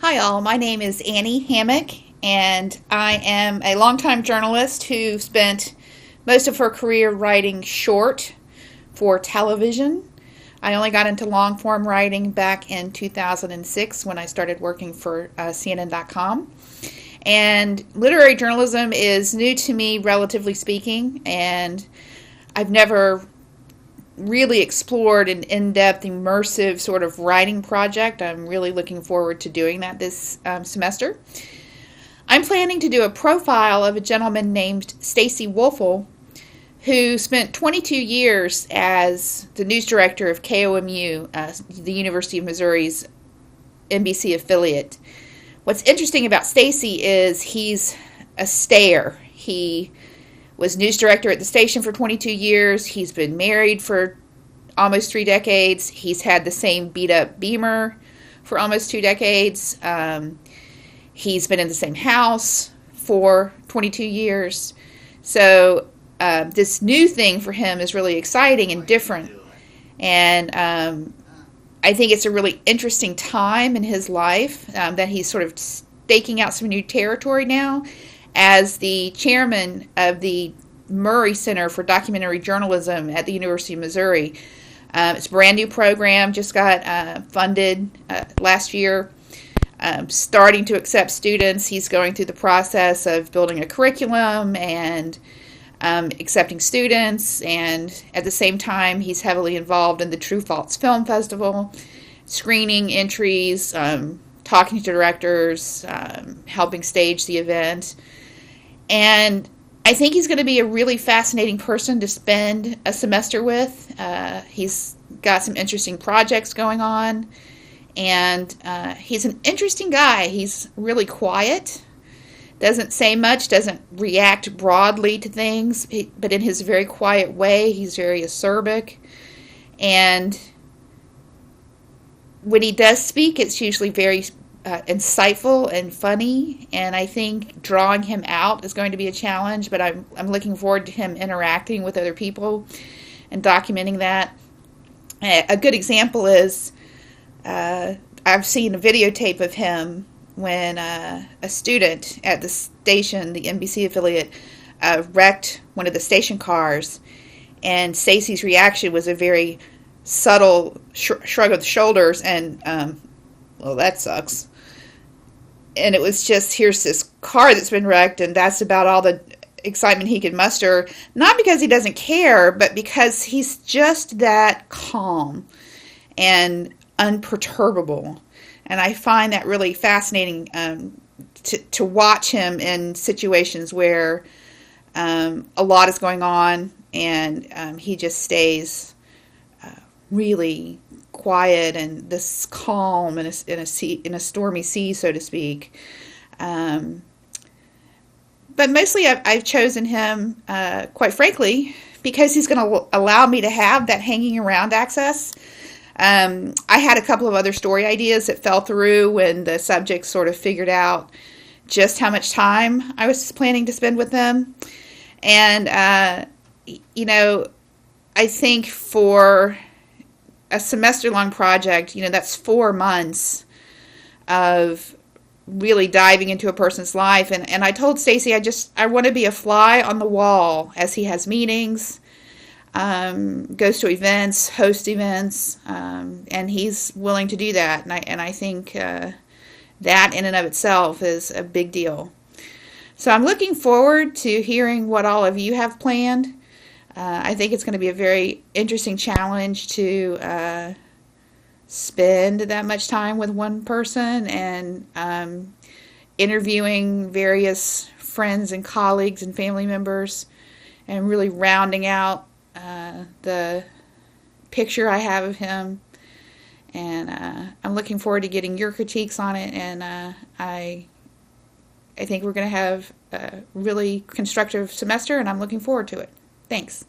Hi all, my name is Annie Hammock, and I am a longtime journalist who spent most of her career writing short for television. I only got into long form writing back in 2006 when I started working for CNN.com. And literary journalism is new to me, relatively speaking, and I've never really explored an in-depth, immersive sort of writing project. I'm really looking forward to doing that this semester. I'm planning to do a profile of a gentleman named Stacy Woelfel, who spent 22 years as the news director of KOMU, the University of Missouri's NBC affiliate. What's interesting about Stacy is he's a stayer. He was news director at the station for 22 years. He's been married for almost 3 decades. He's had the same beat-up Beamer for almost 2 decades. He's been in the same house for 22 years. So this new thing for him is really exciting and different. And I think it's a really interesting time in his life that he's sort of staking out some new territory now as the chairman of the Murray Center for Documentary Journalism at the University of Missouri. It's a brand new program, just got funded last year, starting to accept students. He's going through the process of building a curriculum and accepting students, and at the same time he's heavily involved in the True False Film Festival, screening entries, talking to directors, helping stage the event. And I think he's going to be a really fascinating person to spend a semester with. He's got some interesting projects going on, and he's an interesting guy. He's really quiet, doesn't say much, doesn't react broadly to things, but in his very quiet way, he's very acerbic. And when he does speak, it's usually very insightful and funny, and I think drawing him out is going to be a challenge, but I'm looking forward to him interacting with other people and documenting that. A good example is I've seen a videotape of him when a student at the station, the NBC affiliate, wrecked one of the station cars, and Stacy's reaction was a very subtle shrug of the shoulders and, well, that sucks. And it was just, here's this car that's been wrecked, and that's about all the excitement he could muster. Not because he doesn't care, but because he's just that calm and unperturbable. And I find that really fascinating to watch him in situations where a lot is going on, and he just stays really quiet and this calm in a stormy sea, so to speak. But mostly I've chosen him, quite frankly, because he's going to allow me to have that hanging around access. I had a couple of other story ideas that fell through when the subjects sort of figured out just how much time I was planning to spend with them. And, I think for a semester-long project, that's 4 months of really diving into a person's life. And I told Stacy I want to be a fly on the wall as he has meetings, goes to events, hosts events, and he's willing to do that. And I think that in and of itself is a big deal. So I'm looking forward to hearing what all of you have planned. I think it's going to be a very interesting challenge to spend that much time with one person and interviewing various friends and colleagues and family members and really rounding out the picture I have of him. And I'm looking forward to getting your critiques on it, and I think we're going to have a really constructive semester, and I'm looking forward to it. Thanks.